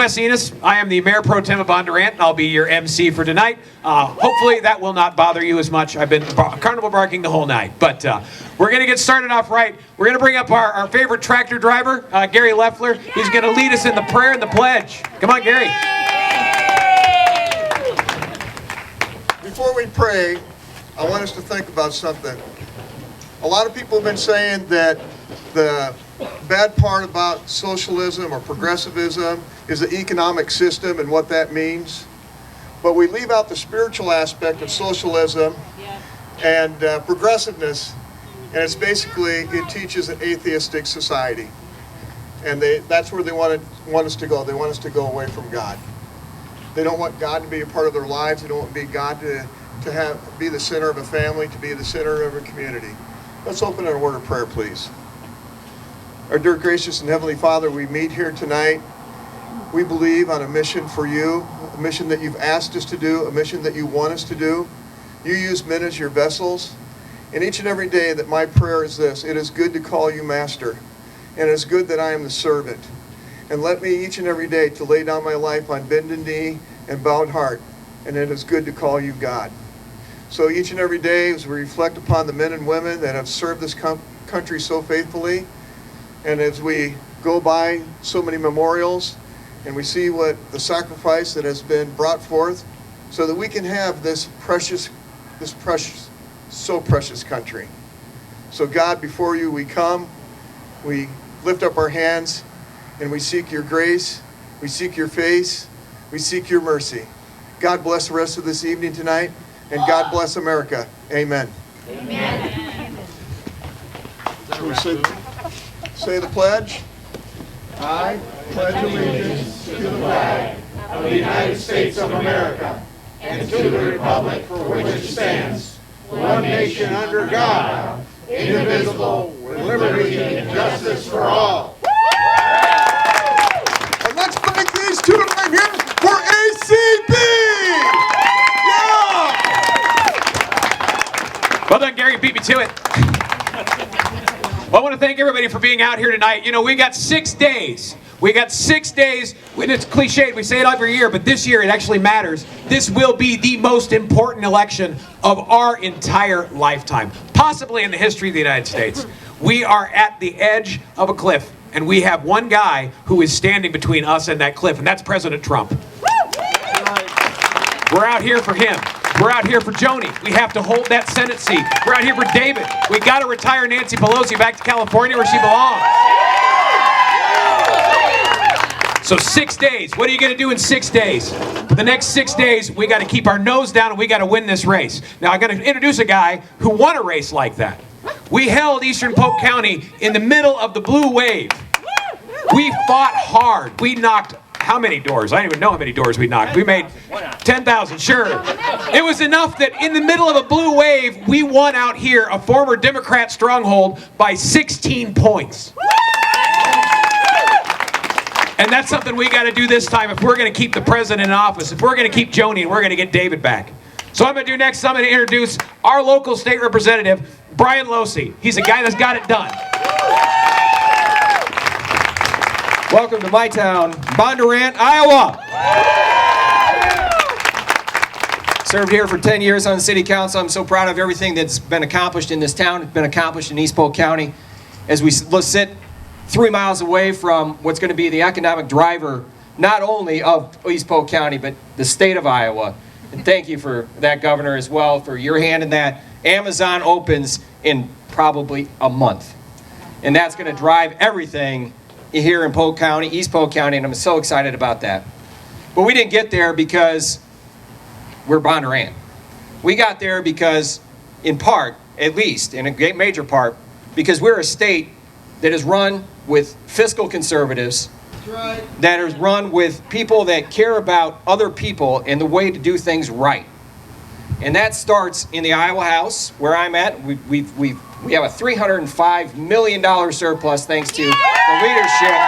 Wes Enos. I am the Mayor Pro Tem of Bondurant, and I'll be your MC for tonight. Hopefully that will not bother you as much. I've been carnival barking the whole night. But we're going to get started off right. We're going to bring up our favorite tractor driver, Gary Leffler. He's going to lead us in the prayer and the pledge. Come on, Gary. Before we pray, I want us to think about something. A lot of people have been saying that the bad part about socialism or progressivism is the economic system and what that means. But we leave out the spiritual aspect of socialism and progressiveness, and it's basically, it teaches an atheistic society. And that's where they want us to go. They want us to go away from God. They don't want God to be a part of their lives. They don't want God to be the center of a family, to be the center of a community. Let's open a word of prayer, please. Our dear gracious and heavenly Father, we meet here tonight. We believe on a mission for you, a mission that you've asked us to do, a mission that you want us to do. You use men as your vessels. And each and every day that my prayer is this: it is good to call you Master, and it is good that I am the servant. And let me each and every day to lay down my life on bended knee and bowed heart, and it is good to call you God. So each and every day as we reflect upon the men and women that have served this country so faithfully, and as we go by so many memorials and we see what the sacrifice that has been brought forth so that we can have this so precious country. So God, before you we come, we lift up our hands and we seek your grace, we seek your face, we seek your mercy. God bless the rest of this evening tonight, and God bless America. Amen. Amen. Shall we say the pledge? I pledge allegiance to the flag Of the United States of America and to the republic for which it stands, one nation under God, indivisible, with liberty and justice for all. And let's thank these two right here for ACB! Yeah! Well done, Gary. Beat me to it. Well, I want to thank everybody for being out here tonight. You know, we got 6 days. We got 6 days. And it's cliched. We say it every year, but this year it actually matters. This will be the most important election of our entire lifetime, possibly in the history of the United States. We are at the edge of a cliff, and we have one guy who is standing between us and that cliff, and that's President Trump. We're out here for him. We're out here for Joni. We have to hold that Senate seat. We're out here for David. We got to retire Nancy Pelosi back to California where she belongs. So 6 days. What are you going to do in 6 days? For the next 6 days, we got to keep our nose down and we got to win this race. Now, I'm going to introduce a guy who won a race like that. We held Eastern Polk County in the middle of the blue wave. We fought hard. We knocked how many doors? I don't even know how many doors we knocked. We made 10,000, sure. It was enough that in the middle of a blue wave, we won out here a former Democrat stronghold by 16 points. And that's something we got to do this time if we're going to keep the president in office, if we're going to keep Joni, and we're going to get David back. So what I'm going to do next, I'm going to introduce our local state representative, Brian Lohse. He's a guy that's got it done. Welcome to my town, Bondurant, Iowa. Served here for 10 years on the city council. I'm so proud of everything that's been accomplished in this town. It's been accomplished in East Polk County. As we sit 3 miles away from what's going to be the economic driver, not only of East Polk County, but the state of Iowa. And thank you for that, Governor, as well, for your hand in that. Amazon opens in probably a month. And that's going to drive everything here in Polk County, East Polk County, and I'm so excited about that. But we didn't get there because we're Bondurant. We got there because, in part, at least, in a major part, because we're a state that is run with fiscal conservatives, that is run with people that care about other people and the way to do things right. And that starts in the Iowa House, where I'm at. We have a $305 million surplus thanks to the leadership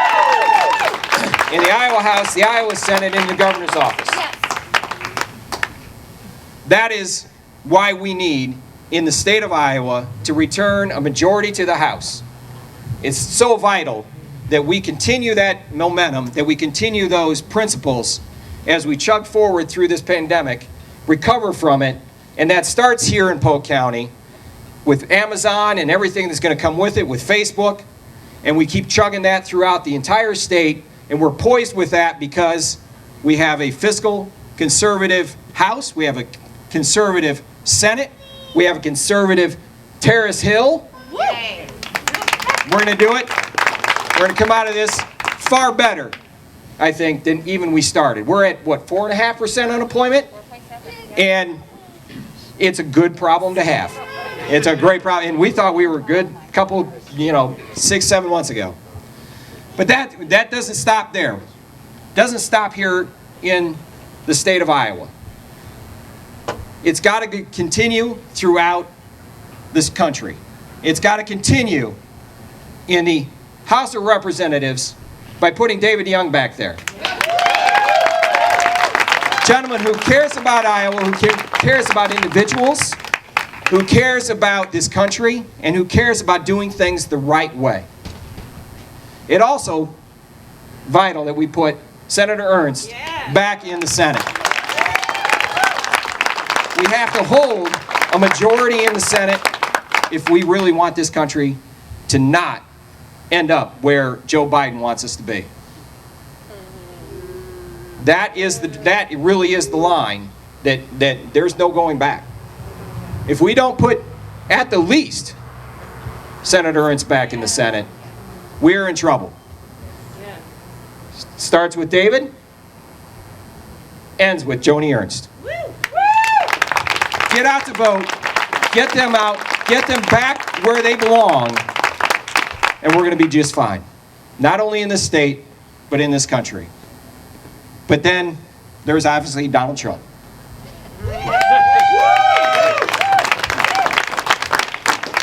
in the Iowa House, the Iowa Senate, and the governor's office. That is why we need, in the state of Iowa, to return a majority to the House. It's so vital that we continue that momentum, that we continue those principles as we chug forward through this pandemic, recover from it, and that starts here in Polk County with Amazon and everything that's going to come with it, with Facebook, and we keep chugging that throughout the entire state, and we're poised with that because we have a fiscal conservative House, we have a conservative Senate, we have a conservative Terrace Hill. We're going to do it. We're going to come out of this far better, I think, than even we started. We're at, what, 4.5% unemployment? And it's a good problem to have. It's a great problem. And we thought we were good a couple, 6, 7 months ago. But that doesn't stop there. Doesn't stop here in the state of Iowa. It's got to continue throughout this country. It's got to continue in the House of Representatives by putting David Young back there. Gentleman who cares about Iowa, who cares about individuals, who cares about this country, and who cares about doing things the right way. It also vital that we put Senator Ernst back in the Senate. We have to hold a majority in the Senate if we really want this country to not end up where Joe Biden wants us to be. That really is the line that there's no going back. If we don't put, at the least, Senator Ernst back in the Senate, we're in trouble. Starts with David, ends with Joni Ernst. Get out to vote, get them out, get them back where they belong, and we're going to be just fine. Not only in this state, but in this country. But then there's obviously Donald Trump.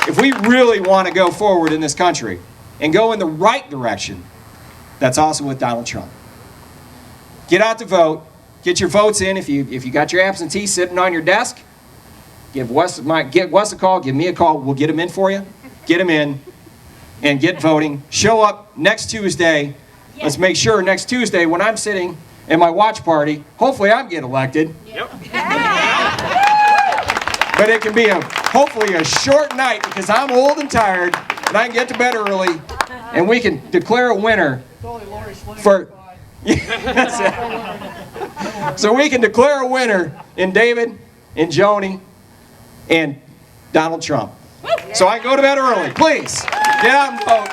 If we really want to go forward in this country and go in the right direction, that's also with Donald Trump. Get out to vote. Get your votes in. If you got your absentee sitting on your desk, get Wes a call, give me a call. We'll get them in for you. Get them in and get voting. Show up next Tuesday. Let's make sure next Tuesday when I'm sitting in my watch party, hopefully I'm getting elected. Yep. But it can be hopefully a short night because I'm old and tired and I can get to bed early and we can declare a winner for so we can declare a winner in David, in Joni, and Donald Trump. So I can go to bed early. Please, get out and vote.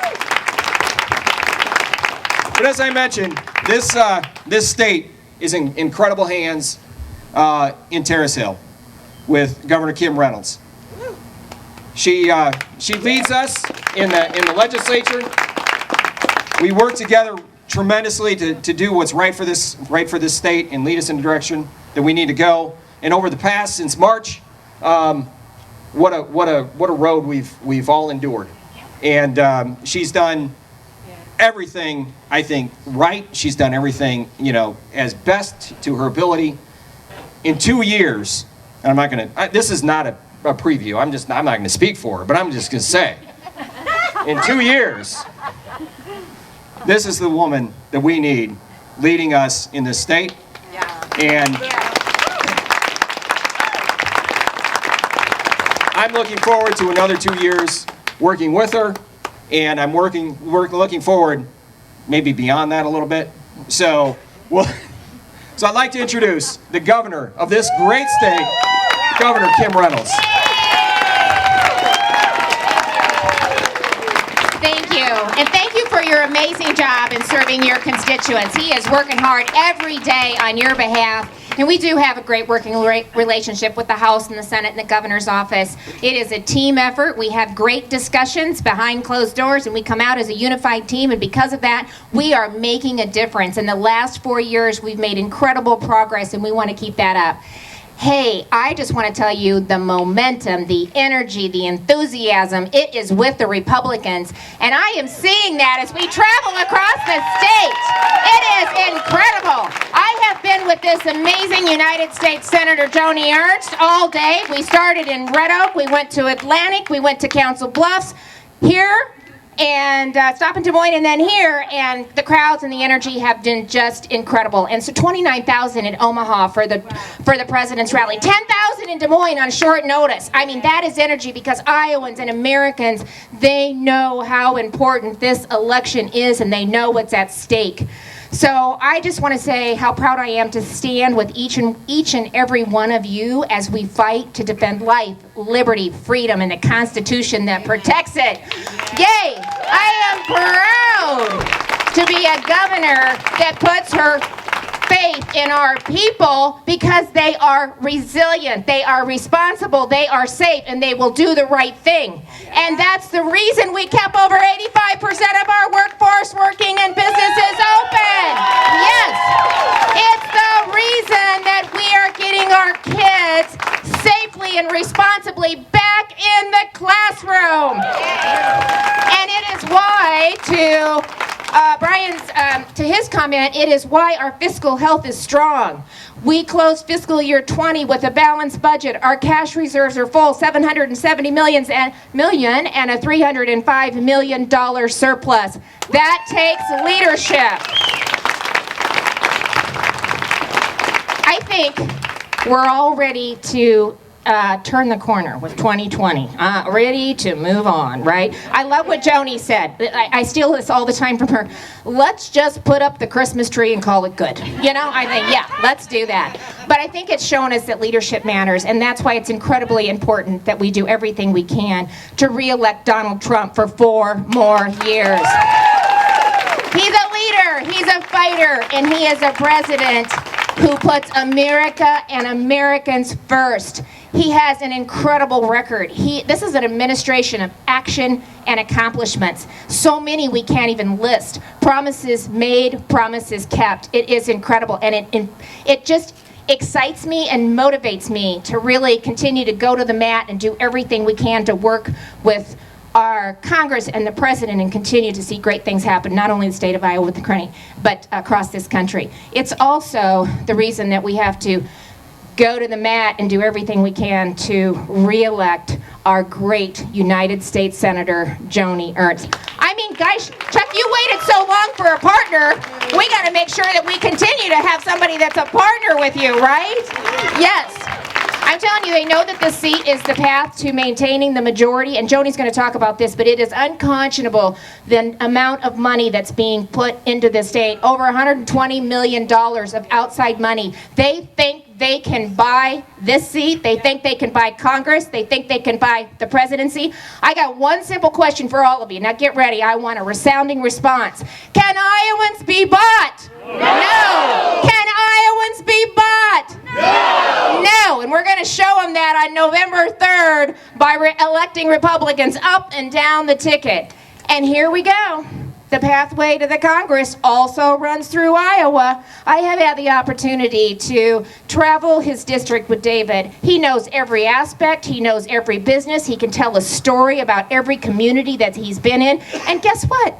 But as I mentioned, this state is in incredible hands in Terrace Hill with Governor Kim Reynolds. She leads us in the legislature. We work together tremendously to do what's right for this state and lead us in the direction that we need to go. And over the past, since March, what a road we've all endured. And she's done everything, I think, right. She's done everything, as best to her ability. In 2 years, and I'm not going to, this is not a preview. I'm not going to speak for her, but I'm just going to say, in 2 years, this is the woman that we need leading us in this state. And I'm looking forward to another 2 years working with her, and I'm looking forward maybe beyond that a little bit. So I'd like to introduce the governor of this great state, Governor Kim Reynolds. Thank you. And thank you for your amazing job in serving your constituents. He is working hard every day on your behalf. And we do have a great working relationship with the House and the Senate and the governor's office. It is a team effort. We have great discussions behind closed doors, and we come out as a unified team. And because of that, we are making a difference. In the last 4 years, we've made incredible progress, and we want to keep that up. Hey, I just want to tell you the momentum, the energy, the enthusiasm, it is with the Republicans. And I am seeing that as we travel across the state. It is incredible. I have been with this amazing United States Senator Joni Ernst all day. We started in Red Oak, we went to Atlantic, we went to Council Bluffs. Here, and stop in Des Moines and then here, and the crowds and the energy have been just incredible. And so 29,000 in Omaha for the president's rally, 10,000 in Des Moines on short notice. I mean, that is energy because Iowans and Americans, they know how important this election is and they know what's at stake. So I just want to say how proud I am to stand with each and every one of you as we fight to defend life, liberty, freedom, and the Constitution that protects it. Yay! I am proud to be a governor that puts her faith in our people because they are resilient, they are responsible, they are safe, and they will do the right thing. And that's the reason we kept over 85% of our workforce working and businesses open. Yes, it's the reason that we are getting our kids safely and responsibly back in the classroom. And it is why, to his comment, it is why our fiscal health is strong. We closed fiscal year 20 with a balanced budget. Our cash reserves are full, $770 million and a $305 million surplus. That takes leadership. I think we're all ready to turn the corner with 2020, ready to move on, right? I love what Joni said. I steal this all the time from her. Let's just put up the Christmas tree and call it good. You know, I think, yeah, let's do that. But I think it's shown us that leadership matters, and that's why it's incredibly important that we do everything we can to re-elect Donald Trump for 4 more years. He's a leader, he's a fighter, and he is a president who puts America and Americans first. He has an incredible record. This is an administration of action and accomplishments. So many we can't even list. Promises made, promises kept. It is incredible, and it just excites me and motivates me to really continue to go to the mat and do everything we can to work with our Congress and the President and continue to see great things happen, not only in the state of Iowa, but across this country. It's also the reason that we have to go to the mat and do everything we can to re-elect our great United States Senator, Joni Ernst. I mean, guys, Chuck, you waited so long for a partner. We got to make sure that we continue to have somebody that's a partner with you, right? Yes. I'm telling you, they know that this seat is the path to maintaining the majority, and Joni's going to talk about this, but it is unconscionable the amount of money that's being put into the state. Over $120 million of outside money. They think they can buy this seat. They think they can buy Congress. They think they can buy the presidency. I got one simple question for all of you. Now get ready. I want a resounding response. Can Iowans be bought? No. Can Iowans be bought? No. No. And we're going to show them that on November 3rd by electing Republicans up and down the ticket. And here we go. The pathway to the Congress also runs through Iowa. I have had the opportunity to travel his district with David. He knows every aspect. He knows every business. He can tell a story about every community that he's been in. And guess what?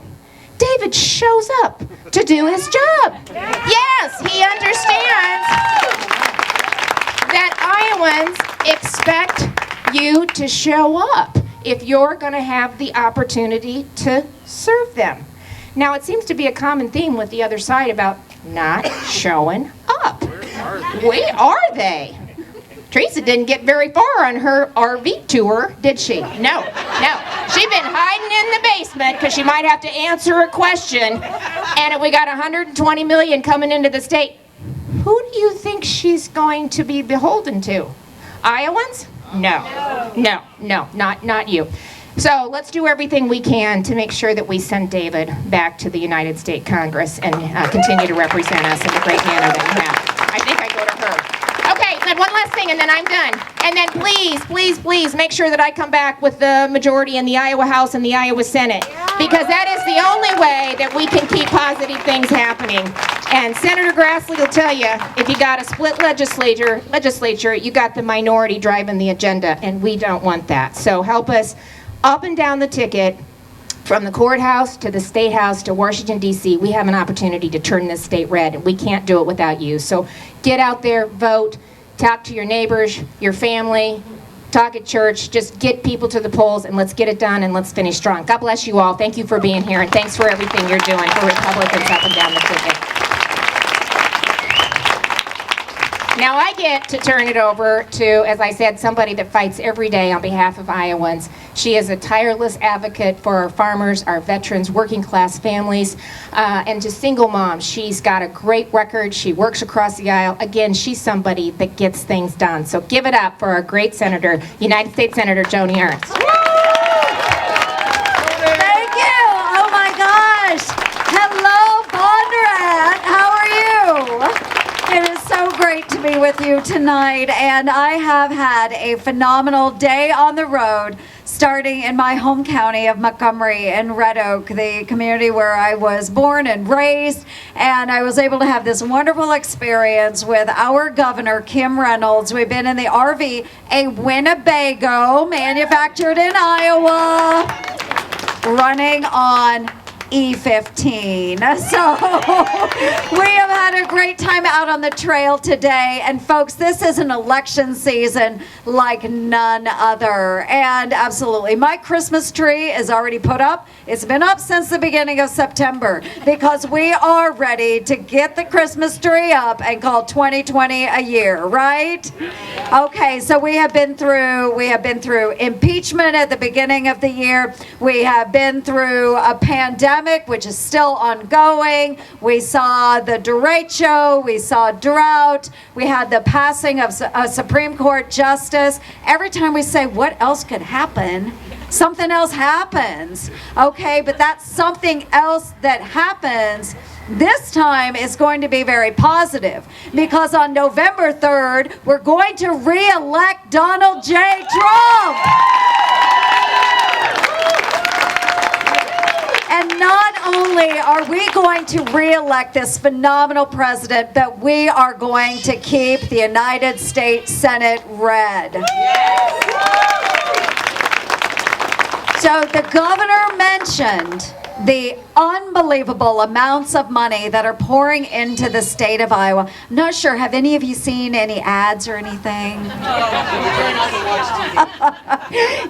David shows up to do his job. Yes, he understands that Iowans expect you to show up if you're going to have the opportunity to serve them. Now, it seems to be a common theme with the other side about not showing up. Where are they? Teresa didn't get very far on her RV tour, did she? No. She's been hiding in the basement because she might have to answer a question. And we got $120 million coming into the state. Who do you think she's going to be beholden to? Iowans? No, not you. So let's do everything we can to make sure that we send David back to the United States Congress and continue to represent us in the great manner that we have. I think I go to her. Okay, then one last thing and then I'm done. And then please make sure that I come back with the majority in the Iowa House and the Iowa Senate. Because that is the only way that we can keep positive things happening. And Senator Grassley will tell you, if you got a split legislature, you got the minority driving the agenda, and we don't want that. So help us up and down the ticket, from the courthouse to the state house to Washington, D.C. We have an opportunity to turn this state red, and we can't do it without you. So get out there, vote, talk to your neighbors, your family, talk at church, just get people to the polls, and let's get it done, and let's finish strong. God bless you all. Thank you for being here, and thanks for everything you're doing for Republicans up and down the ticket. Now I get to turn it over to, as I said, somebody that fights every day on behalf of Iowans. She is a tireless advocate for our farmers, our veterans, working class families, and just single moms. She's got a great record. She works across the aisle. Again, she's somebody that gets things done. So give it up for our great senator, United States Senator Joni Ernst. Thank you. Oh my gosh. Hello, Bondurant. How are you? It is so great to be with you tonight, and I have had a phenomenal day on the road, starting in my home county of Montgomery and Red Oak, the community where I was born and raised, and I was able to have this wonderful experience with our governor, Kim Reynolds. We've been in the RV, a Winnebago, manufactured in Iowa, running on E15. So we have had a great time out on the trail today, and folks, this is an election season like none other. And absolutely, my Christmas tree is already put up. It's been up since the beginning of September because we are ready to get the Christmas tree up and call 2020 a year, right? Okay, so we have been through impeachment at the beginning of the year. We have been through a pandemic, which is still ongoing. We saw the derecho, we saw drought, we had the passing of a Supreme Court justice. Every time we say, what else could happen? Something else happens. Okay, but that something else that happens this time is going to be very positive, because on November 3rd, we're going to re-elect Donald J. Trump. And not only are we going to re-elect this phenomenal president, but we are going to keep the United States Senate red. So the governor mentioned the unbelievable amounts of money that are pouring into the state of Iowa. I'm not sure, have any of you seen any ads or anything?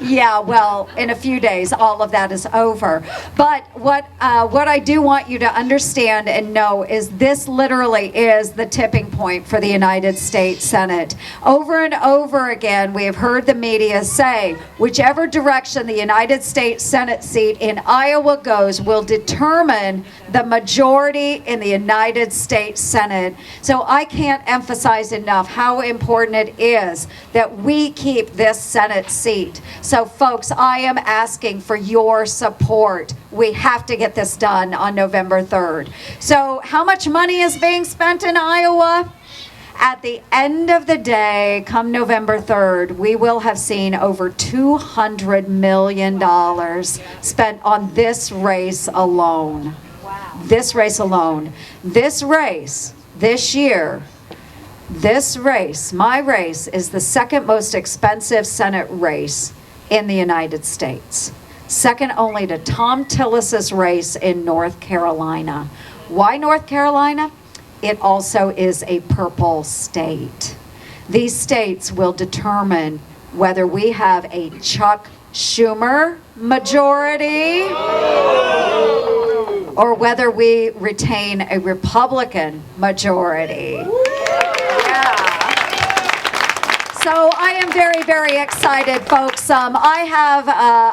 Yeah, well, in a few days, all of that is over. But what I do want you to understand and know is this literally is the tipping point for the United States Senate. Over and over again, we have heard the media say, whichever direction the United States Senate seat in Iowa goes will determine the majority in the United States Senate. So I can't emphasize enough how important it is that we keep this Senate seat. So folks, I am asking for your support. We have to get this done on November 3rd. So how much money is being spent in Iowa? At the end of the day, come November 3rd, we will have seen over $200 million spent on this race alone. Wow. This race alone. This race, this year, this race, my race, is the second most expensive Senate race in the United States. Second only to Tom Tillis's race in North Carolina. Why North Carolina? It also is a purple state. These states will determine whether we have a Chuck Schumer majority or whether we retain a Republican majority. So I am very, very excited, folks. I have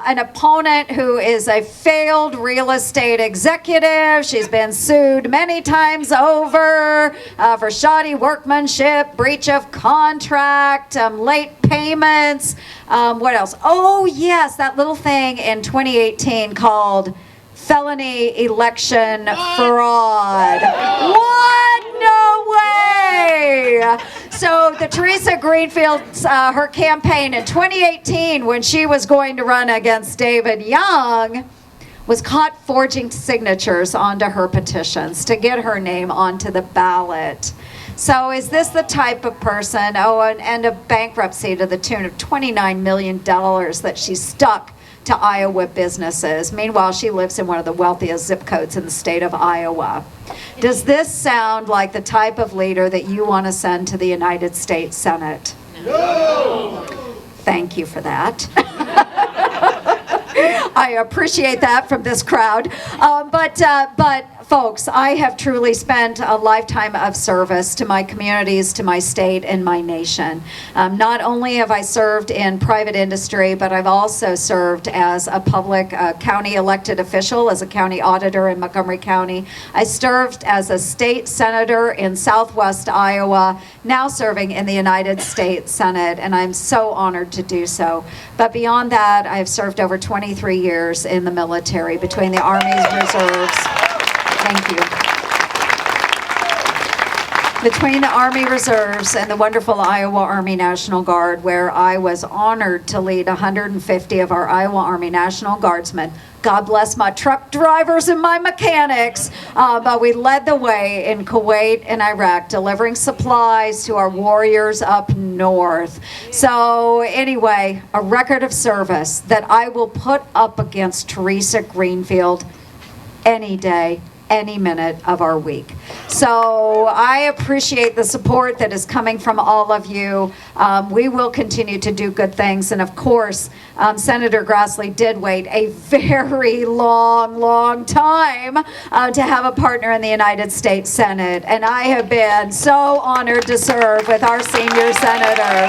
an opponent who is a failed real estate executive. She's been sued many times over for shoddy workmanship, breach of contract, late payments. What else? Oh, yes, that little thing in 2018 called felony election fraud. What? No way! So the Teresa Greenfield's, her campaign in 2018, when she was going to run against David Young, was caught forging signatures onto her petitions to get her name onto the ballot. So is this the type of person, and a bankruptcy to the tune of $29 million that she stuck to Iowa businesses. Meanwhile, she lives in one of the wealthiest zip codes in the state of Iowa. Does this sound like the type of leader that you want to send to the United States Senate? No! Thank you for that. I appreciate that from this crowd. But folks, I have truly spent a lifetime of service to my communities, to my state, and my nation. Not only have I served in private industry, but I've also served as a public county elected official, as a county auditor in Montgomery County. I served as a state senator in Southwest Iowa, now serving in the United States Senate, and I'm so honored to do so. But beyond that, I've served over 23 years in the military between the Army's reserves. Thank you. Between the Army Reserves and the wonderful Iowa Army National Guard, where I was honored to lead 150 of our Iowa Army National Guardsmen. God bless my truck drivers and my mechanics, but we led the way in Kuwait and Iraq, delivering supplies to our warriors up north. So anyway, a record of service that I will put up against Teresa Greenfield any day, any minute of our week. So I appreciate the support that is coming from all of you. We will continue to do good things. And of course, Senator Grassley did wait a very long time to have a partner in the United States Senate. And I have been so honored to serve with our senior senator.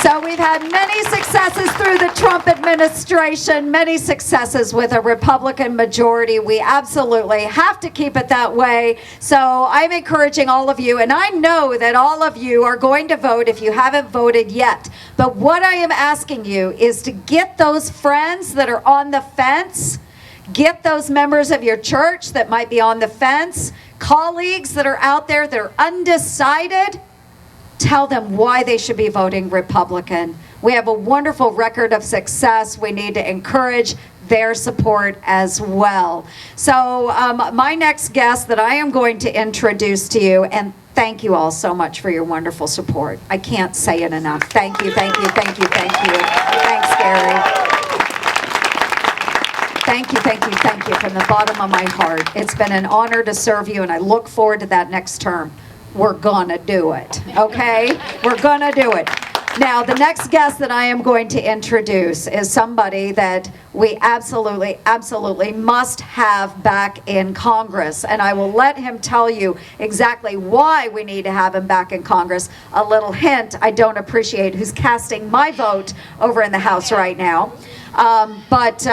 So we've had many successes through the Trump administration, many successes with a Republican majority. We absolutely have to keep it that way. So I'm encouraging all of you, and I know that all of you are going to vote if you haven't voted yet. But what I am asking you is to get those friends that are on the fence, get those members of your church that might be on the fence, colleagues that are out there that are undecided. Tell them why they should be voting Republican. We have a wonderful record of success. We need to encourage their support as well. So my next guest that I am going to introduce to you, and thank you all so much for your wonderful support. I can't say it enough. Thank you, thank you, thank you, thank you. Thanks, Gary. Thank you, thank you, thank you from the bottom of my heart. It's been an honor to serve you, and I look forward to that next term. We're gonna do it, okay? We're gonna do it. Now, the next guest that I am going to introduce is somebody that we absolutely must have back in Congress. And I will let him tell you exactly why we need to have him back in Congress. A little hint, I don't appreciate who's casting my vote over in the House right now. But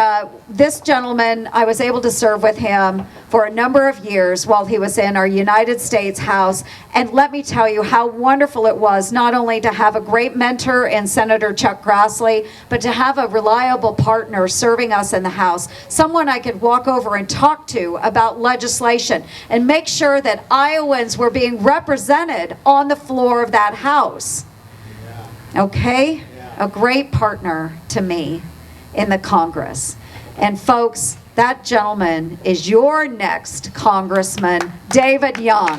this gentleman, I was able to serve with him for a number of years while he was in our United States House. And let me tell you how wonderful it was not only to have a great mentor in Senator Chuck Grassley, but to have a reliable partner serving us in the House, someone I could walk over and talk to about legislation and make sure that Iowans were being represented on the floor of that House. Okay? A great partner to me in the Congress. And folks, that gentleman is your next Congressman, David Young.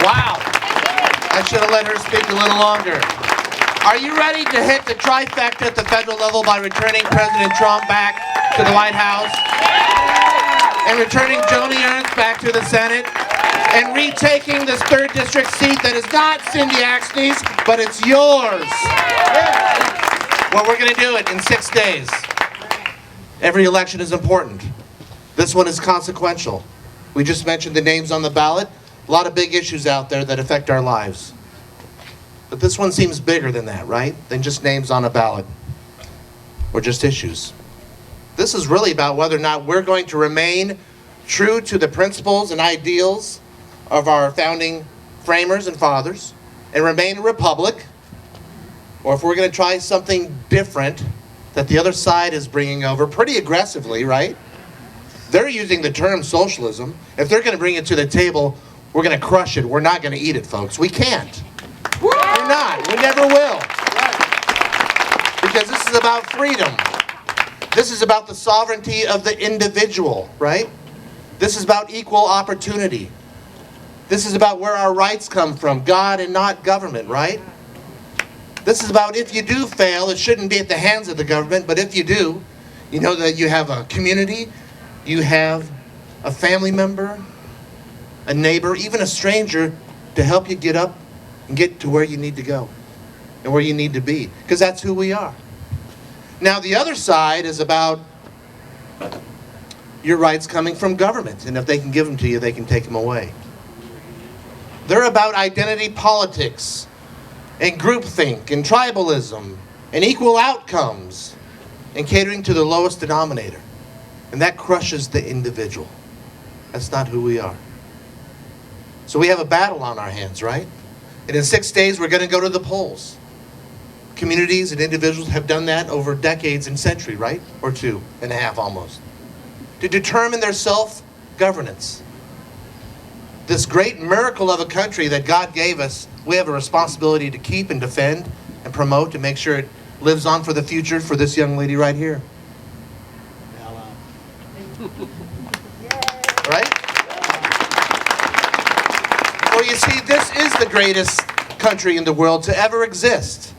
Wow. I should have let her speak a little longer. Are you ready to hit the trifecta at the federal level by returning President Trump back to the White House? And returning Joni Ernst back to the Senate? And retaking this 3rd district seat that is not Cindy Axne's, but it's yours. Well, we're going to do it in 6 days. Every election is important. This one is consequential. We just mentioned the names on the ballot. A lot of big issues out there that affect our lives. But this one seems bigger than that, right? Than just names on a ballot. Or just issues. This is really about whether or not we're going to remain true to the principles and ideals of our founding framers and fathers and remain a republic, or if we're going to try something different that the other side is bringing over pretty aggressively, right? They're using the term socialism. If they're going to bring it to the table, we're going to crush it. We're not going to eat it, folks. We can't. We're not. We never will. Because this is about freedom. This is about the sovereignty of the individual, right? This is about equal opportunity. This is about where our rights come from, God and not government, right? This is about if you do fail, it shouldn't be at the hands of the government, but if you do, you know that you have a community, you have a family member, a neighbor, even a stranger, to help you get up and get to where you need to go and where you need to be, because that's who we are. Now, the other side is about your rights coming from government, and if they can give them to you, they can take them away. They're about identity politics and groupthink and tribalism and equal outcomes and catering to the lowest denominator. And that crushes the individual. That's not who we are. So we have a battle on our hands, right? And in 6 days, we're going to go to the polls. Communities and individuals have done that over decades and century, right? Or 2.5 almost. To determine their self-governance. This great miracle of a country that God gave us, we have a responsibility to keep and defend and promote to make sure it lives on for the future for this young lady right here. Right? Well, you see, this is the greatest country in the world to ever exist.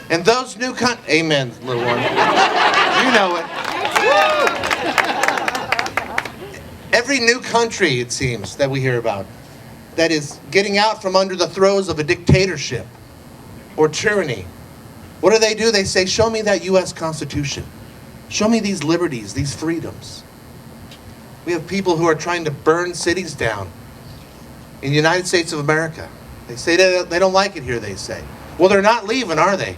And those new amen, little one. You know it. Every new country, it seems, that we hear about, that is getting out from under the throes of a dictatorship or tyranny. What do? They say, show me that U.S. Constitution. Show me these liberties, these freedoms. We have people who are trying to burn cities down in the United States of America. They say they don't like it here, they say. Well, they're not leaving, are they?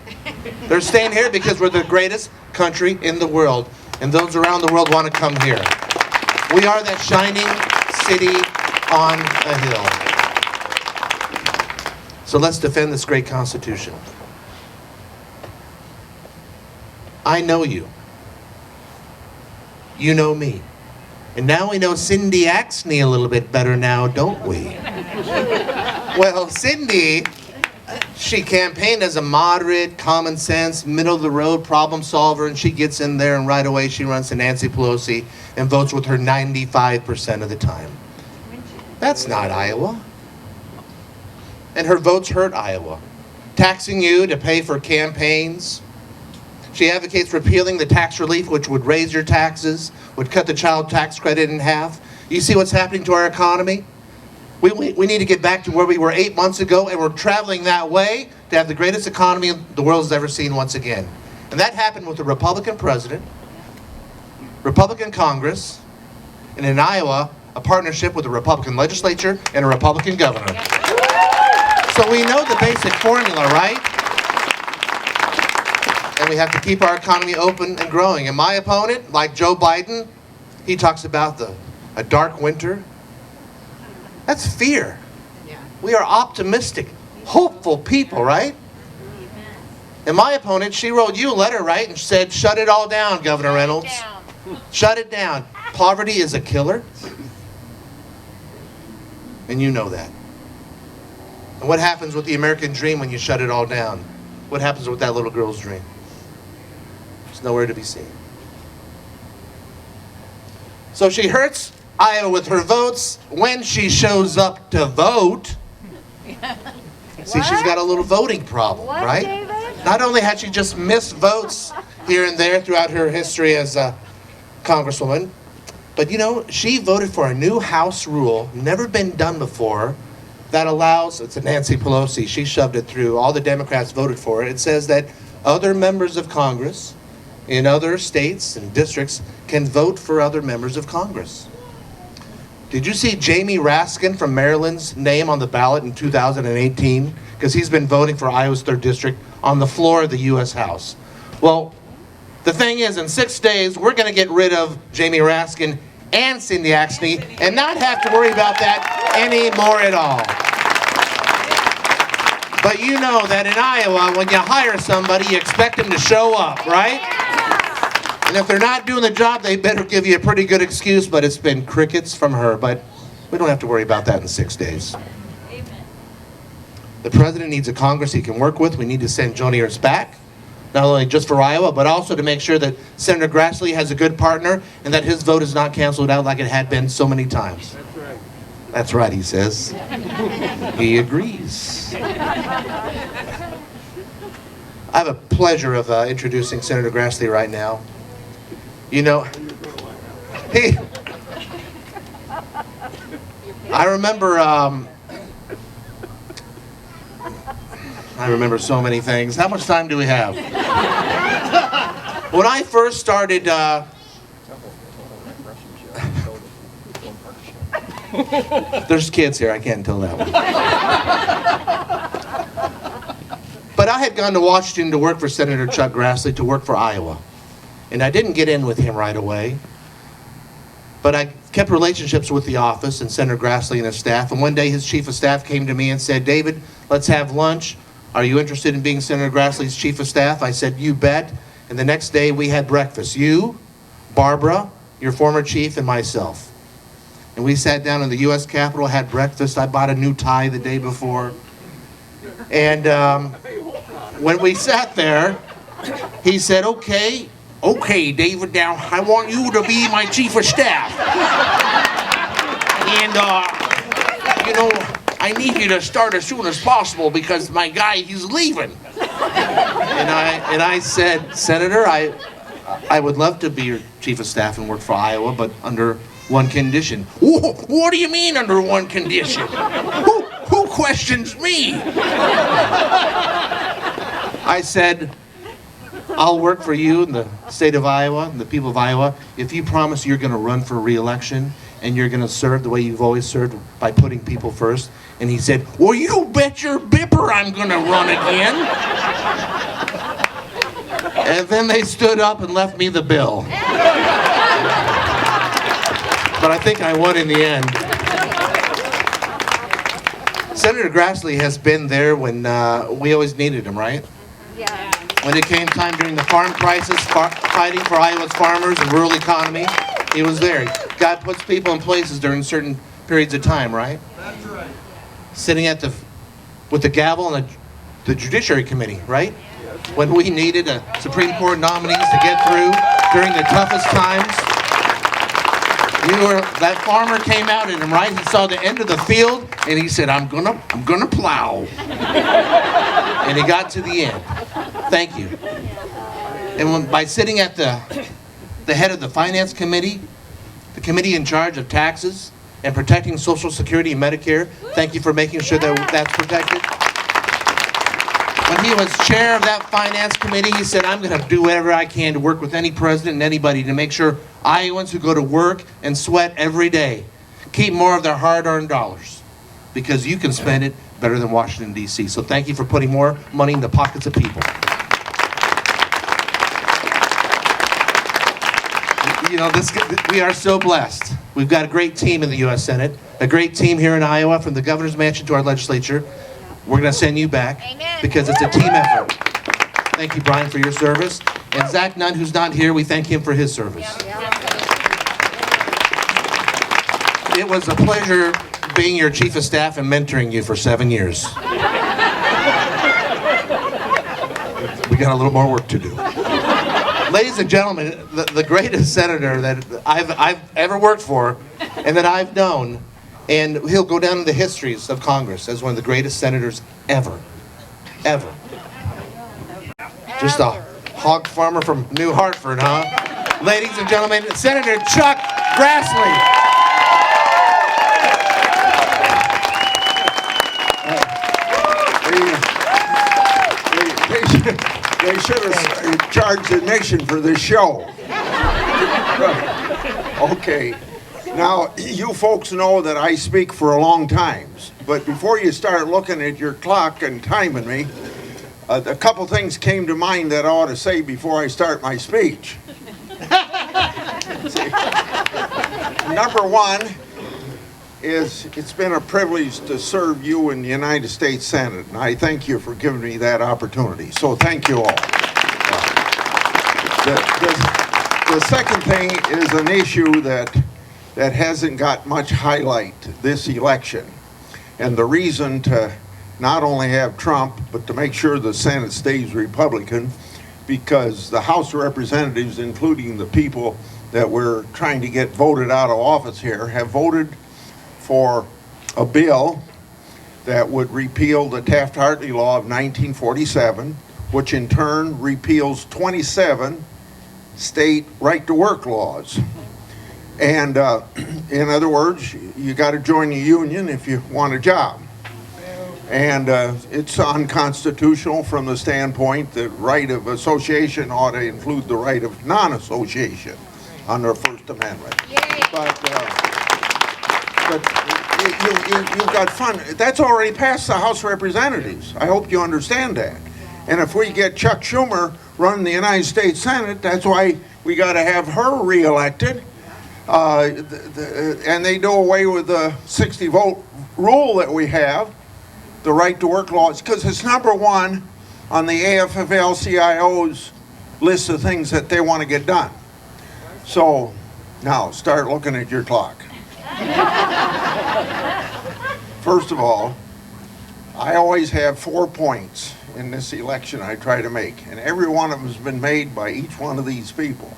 They're staying here because we're the greatest country in the world, and those around the world want to come here. We are that shining city on a hill. So let's defend this great Constitution. I know you. You know me. And now we know Cindy Axne a little bit better now, don't we? Well, Cindy, she campaigned as a moderate, common sense, middle-of-the-road problem solver, and she gets in there and right away she runs to Nancy Pelosi and votes with her 95% of the time. That's not Iowa. And her votes hurt Iowa. Taxing you to pay for campaigns. She advocates repealing the tax relief, which would raise your taxes, would cut the child tax credit in half. You see what's happening to our economy? We need to get back to where we were 8 months ago, and we're traveling that way to have the greatest economy the world has ever seen once again. And that happened with a Republican president, Republican Congress, and in Iowa, a partnership with a Republican legislature and a Republican governor. So we know the basic formula, right? And we have to keep our economy open and growing. And my opponent, like Joe Biden, he talks about a dark winter. That's fear. We are optimistic, hopeful people, right? And my opponent, she wrote you a letter, right? And said, shut it all down, Governor Reynolds. Shut it down. Poverty is a killer. And you know that. And what happens with the American dream when you shut it all down? What happens with that little girl's dream? It's nowhere to be seen. So she hurts Iowa with her votes when she shows up to vote. See, she's got a little voting problem, right? David? Not only had she just missed votes here and there throughout her history as a congresswoman, but you know, she voted for a new House rule, never been done before, that allows, it's a Nancy Pelosi, she shoved it through, all the Democrats voted for it. It says that other members of Congress in other states and districts can vote for other members of Congress. Did you see Jamie Raskin from Maryland's name on the ballot in 2018? Because he's been voting for Iowa's 3rd District on the floor of the U.S. House. Well, the thing is, in 6 days, we're going to get rid of Jamie Raskin and Cindy Axne and not have to worry about that anymore at all. But you know that in Iowa, when you hire somebody, you expect them to show up, right? And if they're not doing the job, they better give you a pretty good excuse, but it's been crickets from her. But we don't have to worry about that in 6 days. Amen. The president needs a Congress he can work with. We need to send Joni Ernst back, not only just for Iowa, but also to make sure that Senator Grassley has a good partner and that his vote is not canceled out like it had been so many times. That's right. That's right, he says. He agrees. I have a pleasure of introducing Senator Grassley right now. You know, I remember so many things. How much time do we have? When I first started, there's kids here, I can't tell that one. But I had gone to Washington to work for Senator Chuck Grassley, to work for Iowa. And I didn't get in with him right away. But I kept relationships with the office and Senator Grassley and his staff. And one day his chief of staff came to me and said, David, let's have lunch. Are you interested in being Senator Grassley's chief of staff? I said, you bet. And the next day we had breakfast. You, Barbara, your former chief, and myself. And we sat down in the U.S. Capitol, had breakfast. I bought a new tie the day before. And when we sat there, he said, okay, David, now I want you to be my chief of staff. And, I need you to start as soon as possible because my guy, he's leaving. And I said, Senator, I would love to be your chief of staff and work for Iowa, but under one condition. What do you mean under one condition? Who questions me? I said, I'll work for you in the state of Iowa and the people of Iowa if you promise you're going to run for re-election and you're going to serve the way you've always served by putting people first. And he said, well, you bet your bipper I'm going to run again. And then they stood up and left me the bill. But I think I won in the end. Senator Grassley has been there when we always needed him, right? Yeah. When it came time during the farm crisis, fighting for Iowa's farmers and rural economy, he was there. God puts people in places during certain periods of time, right? That's right. Sitting with the gavel in the Judiciary Committee, right? When we needed a Supreme Court nominees to get through during the toughest times. That farmer came out at him, right? He saw the end of the field and he said, I'm gonna plow. And he got to the end. Thank you. And by sitting at the head of the Finance Committee, the committee in charge of taxes and protecting Social Security and Medicare, thank you for making sure that that's protected. When he was chair of that Finance Committee, he said, I'm going to do whatever I can to work with any president and anybody to make sure Iowans who go to work and sweat every day keep more of their hard-earned dollars because you can spend it better than Washington, D.C. So thank you for putting more money in the pockets of people. We are so blessed. We've got a great team in the U.S. Senate, a great team here in Iowa, from the governor's mansion to our legislature. We're going to send you back because it's a team effort. Thank you, Brian, for your service. And Zach Nunn, who's not here, we thank him for his service. It was a pleasure being your chief of staff and mentoring you for 7 years. We got a little more work to do. Ladies and gentlemen, the greatest senator that I've ever worked for and that I've known, and he'll go down in the histories of Congress as one of the greatest senators ever. Ever. Just a hog farmer from New Hartford, huh? Ladies and gentlemen, Senator Chuck Grassley. They should have charged admission for this show. Okay. Now, you folks know that I speak for a long time, but before you start looking at your clock and timing me, a couple things came to mind that I ought to say before I start my speech. Number one is it's been a privilege to serve you in the United States Senate, and I thank you for giving me that opportunity. So thank you all. The second thing is an issue that hasn't got much highlight this election, and the reason to not only have Trump, but to make sure the Senate stays Republican, because the House of Representatives, including the people that we're trying to get voted out of office here, have voted for a bill that would repeal the Taft-Hartley Law of 1947, which in turn repeals 27 state right-to-work laws. And in other words, you got to join the union if you want a job. And it's unconstitutional from the standpoint that right of association ought to include the right of non-association under First Amendment. But you've got fun. That's already passed the House of Representatives. I hope you understand that. And if we get Chuck Schumer running the United States Senate, that's why we got to have her reelected. And they do away with the 60-vote rule that we have, the right to work laws, because it's number one on the AFL-CIO's list of things that they want to get done. So now start looking at your clock. First of all, I always have 4 points in this election I try to make, and every one of them has been made by each one of these people.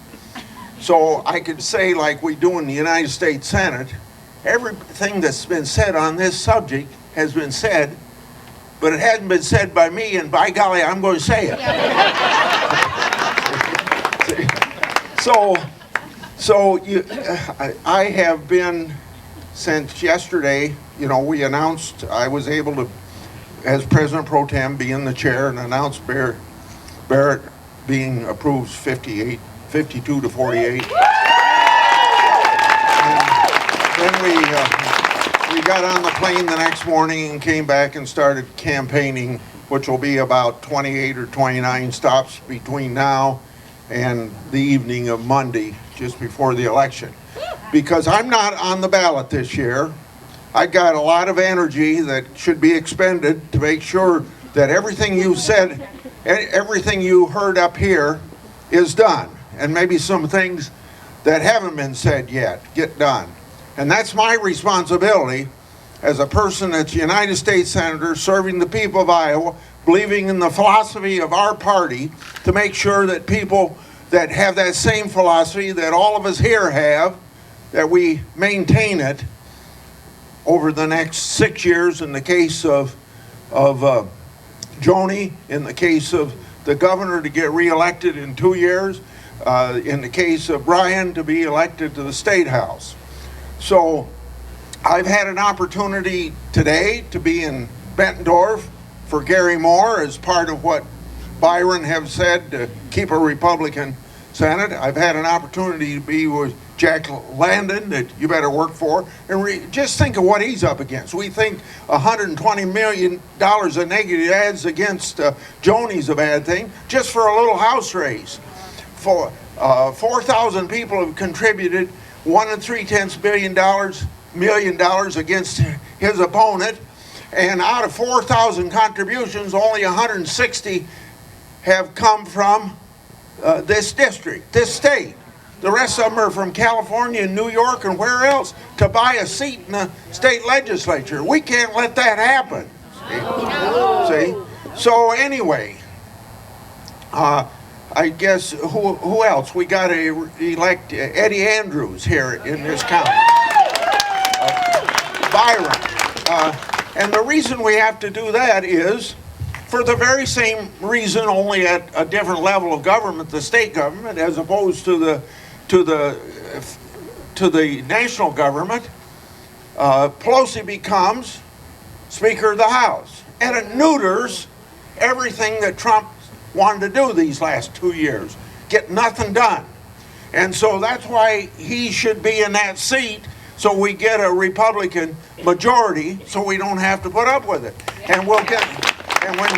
So I could say, like we do in the United States Senate, everything that's been said on this subject has been said, but it hasn't been said by me, and by golly, I'm going to say it. I have been, since yesterday, you know, we announced I was able to, as President Pro Tem, be in the chair and announce Barrett being approved 52 to 48. And then we got on the plane the next morning and came back and started campaigning, which will be about 28 or 29 stops between now and the evening of Monday, just before the election. Because I'm not on the ballot this year, I got a lot of energy that should be expended to make sure that everything you said, everything you heard up here is done. And maybe some things that haven't been said yet get done. And that's my responsibility as a person that's a United States Senator serving the people of Iowa, believing in the philosophy of our party, to make sure that people that have that same philosophy that all of us here have, that we maintain it over the next 6 years in the case of Joni, in the case of the governor to get reelected in 2 years, in the case of Brian to be elected to the State House. So I've had an opportunity today to be in Bettendorf for Gary Moore as part of what Byron have said to keep a Republican Senate. I've had an opportunity to be with Jack Landon that you better work for, and just think of what he's up against. We think $120 million of negative ads against Joni's a bad thing, just for a little house race. For 4,000 people have contributed $1.3 million against his opponent, and out of 4,000 contributions, only 160 have come from this district, this state. The rest of them are from California and New York and where else to buy a seat in the state legislature. We can't let that happen. See? So anyway, I guess who else? We got to elect Eddie Andrews here in this county. Byron. And the reason we have to do that is for the very same reason, only at a different level of government, the state government, as opposed to the national government. Pelosi becomes Speaker of the House, and it neuters everything that Trump wanted to do these last 2 years, get nothing done. And so that's why he should be in that seat, so we get a Republican majority, so we don't have to put up with it. And we'll get, and when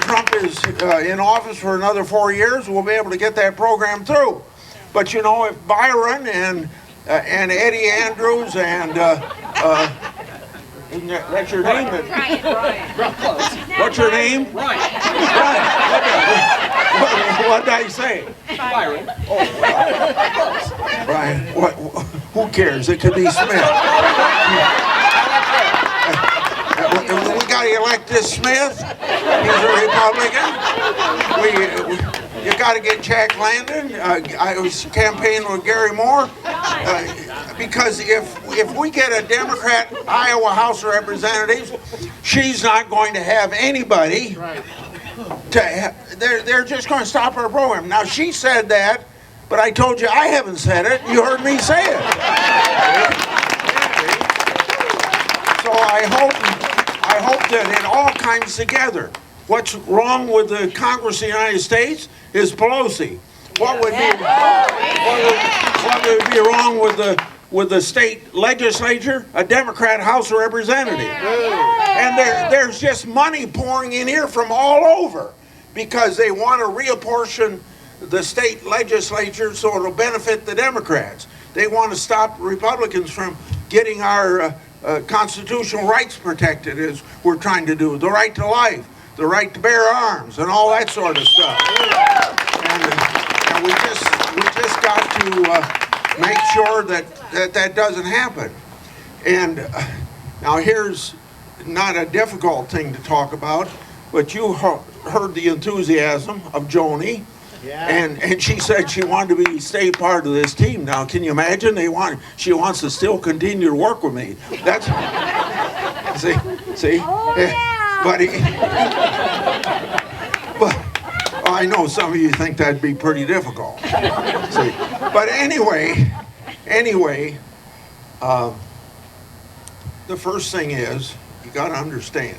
Trump is in office for another 4 years, we'll be able to get that program through. But you know, if Byron and Eddie Andrews and that's your name? Brian. What's your name? Right. What did I say? Byron. Brian. What? Who cares? It could be Smith. We got to elect this Smith. He's a Republican. You got to get Jack Landon. I was campaigning with Gary Moore because if we get a Democrat Iowa House of Representatives, she's not going to have anybody they're just going to stop our program. Now, she said that, but I told you I haven't said it. You heard me say it. So I hope that it all comes together. What's wrong with the Congress of the United States is Pelosi. What would be wrong with the state legislature? A Democrat House of Representatives. And there's just money pouring in here from all over because they want to reapportion the state legislature so it'll benefit the Democrats. They want to stop Republicans from getting our constitutional rights protected, as we're trying to do. The right to life, the right to bear arms, and all that sort of stuff. And we just got to make sure that doesn't happen. And now here's not a difficult thing to talk about, but you heard the enthusiasm of Joni. Yeah. And she said she wanted to stay part of this team. Now, can you imagine? She wants to still continue to work with me. That's see. Oh, yeah. But I know some of you think that'd be pretty difficult. See, but anyway, the first thing is you got to understand.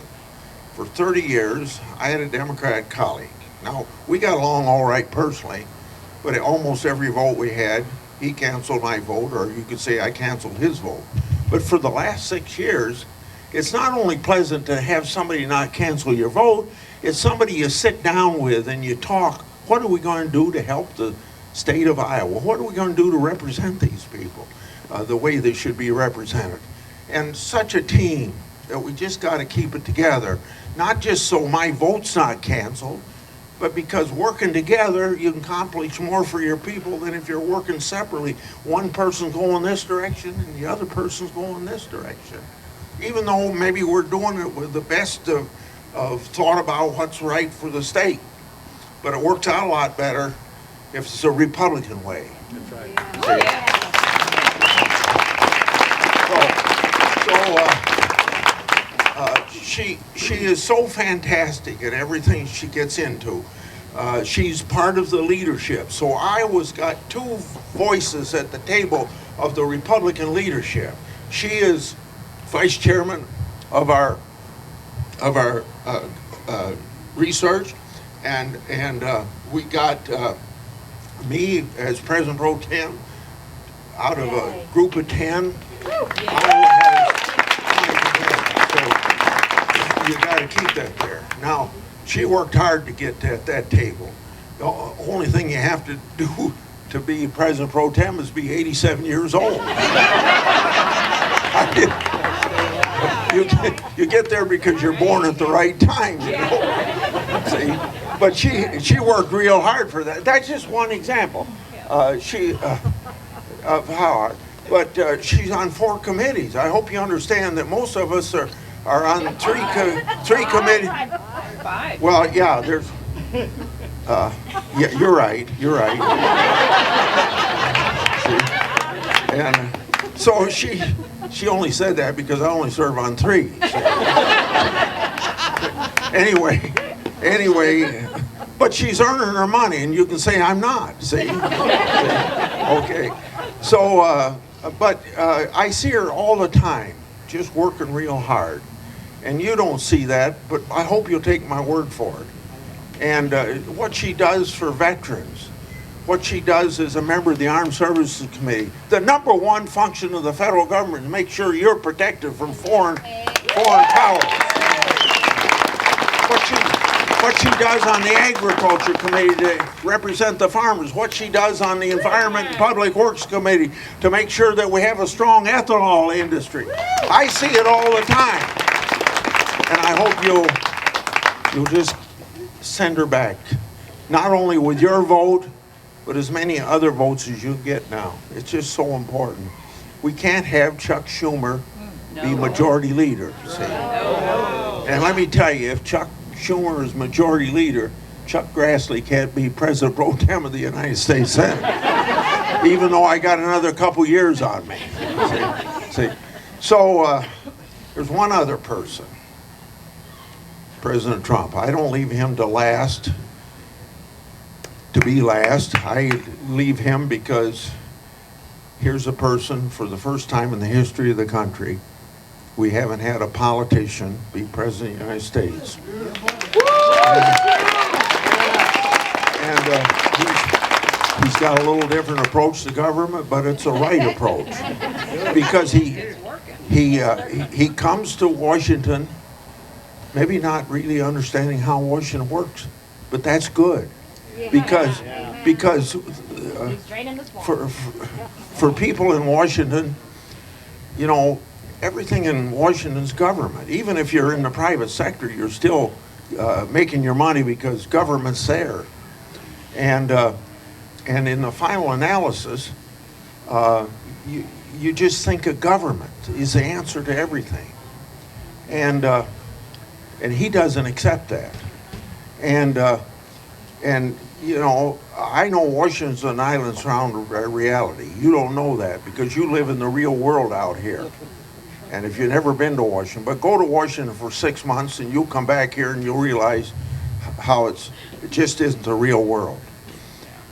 For 30 years, I had a Democratic colleague. Now, we got along all right personally, but at almost every vote we had, he canceled my vote, or you could say I canceled his vote. But for the last 6 years, it's not only pleasant to have somebody not cancel your vote, it's somebody you sit down with and you talk, what are we going to do to help the state of Iowa? What are we going to do to represent these people the way they should be represented? And such a team that we just got to keep it together, not just so my vote's not canceled, but because working together, you can accomplish more for your people than if you're working separately. One person's going this direction and the other person's going this direction. Even though maybe we're doing it with the best of thought about what's right for the state. But it works out a lot better if it's a Republican way. That's right. She is so fantastic at everything she gets into. She's part of the leadership. So Iowa's got two voices at the table of the Republican leadership. She is vice chairman of our research, and we got me as president pro tem out of a group of 10. Iowa has 5 so you got to keep that there. Now, she worked hard to get at that table. The only thing you have to do to be president pro tem is be 87 years old. You get there because you're born at the right time, you know. See, but she worked real hard for that. That's just one example. Of how. But she's on 4 committees. I hope you understand that most of us are on 3 committees. 5. Well, yeah, there's. Yeah, you're right. See? And so she only said that because I only serve on 3. So. Anyway, but she's earning her money, and you can say I'm not. See? Okay. So, but I see her all the time, just working real hard. And you don't see that, but I hope you'll take my word for it. And what she does for veterans, what she does as a member of the Armed Services Committee, the number one function of the federal government is make sure you're protected from foreign powers. What she does on the Agriculture Committee to represent the farmers, what she does on the Environment and Public Works Committee to make sure that we have a strong ethanol industry. I see it all the time. And I hope you'll just send her back, not only with your vote, but as many other votes as you get now. It's just so important. We can't have Chuck Schumer be majority leader. See? And let me tell you, if Chuck Schumer is majority leader, Chuck Grassley can't be president pro tem of the United States Senate, even though I got another couple years on me. See? So there's one other person. President Trump. I don't leave him to last to be last. I leave him because here's a person, for the first time in the history of the country, we haven't had a politician be president of the United States. And he's got a little different approach to government, but it's a right approach. Because he comes to Washington maybe not really understanding how Washington works, but that's good. Because for people in Washington, you know, everything in Washington's government. Even if you're in the private sector, you're still making your money because government's there. And in the final analysis, you just think of government is the answer to everything. And he doesn't accept that. And you know, I know Washington's an island surrounded by reality. You don't know that because you live in the real world out here. And if you've never been to Washington, but go to Washington for 6 months and you'll come back here and you'll realize how it just isn't the real world.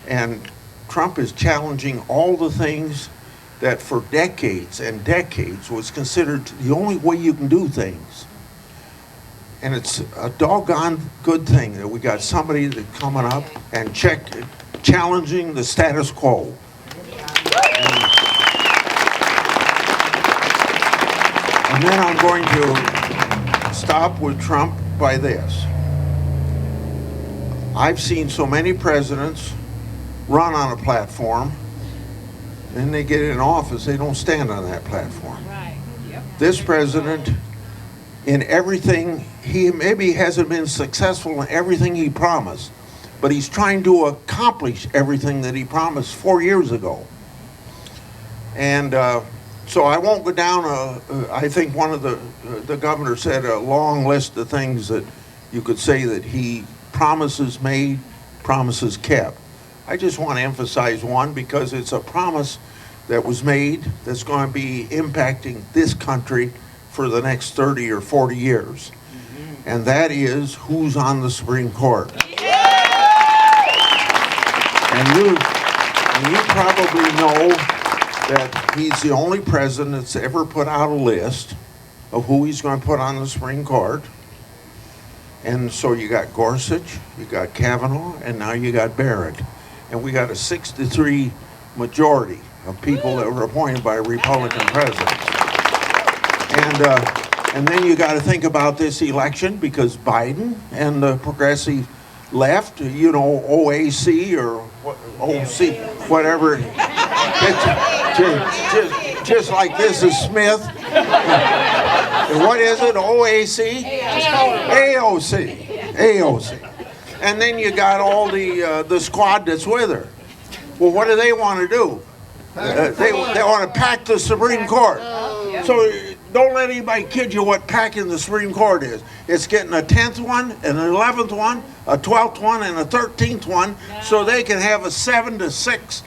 And Trump is challenging all the things that for decades and decades was considered the only way you can do things. And it's a doggone good thing that we got somebody that's coming up and challenging the status quo. And then I'm going to stop with Trump by this. I've seen so many presidents run on a platform, then they get in office, they don't stand on that platform. Right. Yep. This president, in everything, he maybe hasn't been successful in everything he promised, but he's trying to accomplish everything that he promised 4 years ago. And so I won't go down, I think one of the governor said a long list of things that you could say that he promises made, promises kept. I just want to emphasize one because it's a promise that was made that's going to be impacting this country for the next 30 or 40 years. And that is who's on the Supreme Court. And you probably know that he's the only president that's ever put out a list of who he's going to put on the Supreme Court. And so you got Gorsuch, you got Kavanaugh, and now you got Barrett. And we got a 6-3 majority of people that were appointed by Republican presidents. And then you got to think about this election because Biden and the progressive left, you know, OAC or OC, whatever, just like this is Smith. And what is it, OAC? AOC. And then you got all the squad that's with her. Well, what do they want to do? They want to pack the Supreme Court. So don't let anybody kid you what packing the Supreme Court is. It's getting a 10th one, an 11th one, a 12th one, and a 13th one, so they can have a 7-6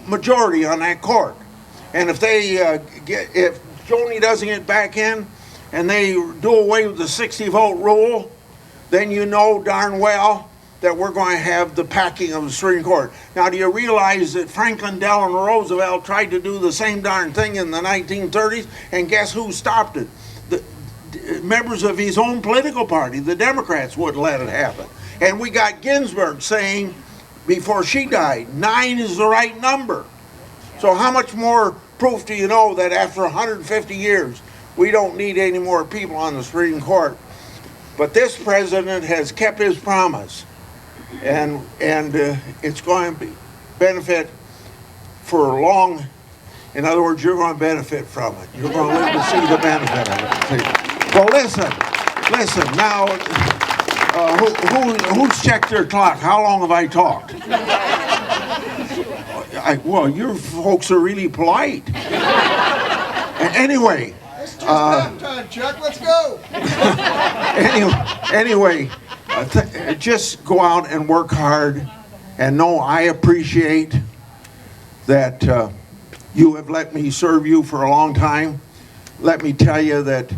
majority on that court. And if if Joni doesn't get back in, and they do away with the 60-vote rule, then you know darn well that we're going to have the packing of the Supreme Court. Now, do you realize that Franklin Delano Roosevelt tried to do the same darn thing in the 1930s, and guess who stopped it? The members of his own political party, the Democrats, wouldn't let it happen. And we got Ginsburg saying, before she died, 9 is the right number. So how much more proof do you know that after 150 years, we don't need any more people on the Supreme Court? But this president has kept his promise, and it's going to benefit for long. In other words, you're going to benefit from it. You're going to live to see the benefit of it. Well, listen. Now, who's checked their clock? How long have I talked? Well, you folks are really polite. Anyway. It's just nap time, Chuck. Let's go. Anyway, just go out and work hard and know I appreciate that you have let me serve you for a long time. Let me tell you that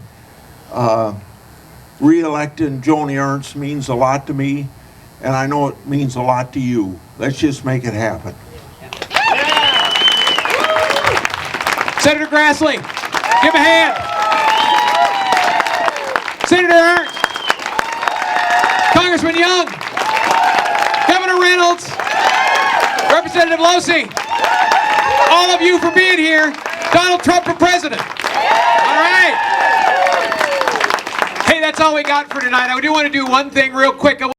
re-electing Joni Ernst means a lot to me, and I know it means a lot to you. Let's just make it happen. Senator Grassley, give a hand. Senator Ernst, Congressman Young, Governor Reynolds, Representative Lohse, all of you for being here. Donald Trump for president. All right. Hey, that's all we got for tonight. I do want to do one thing real quick.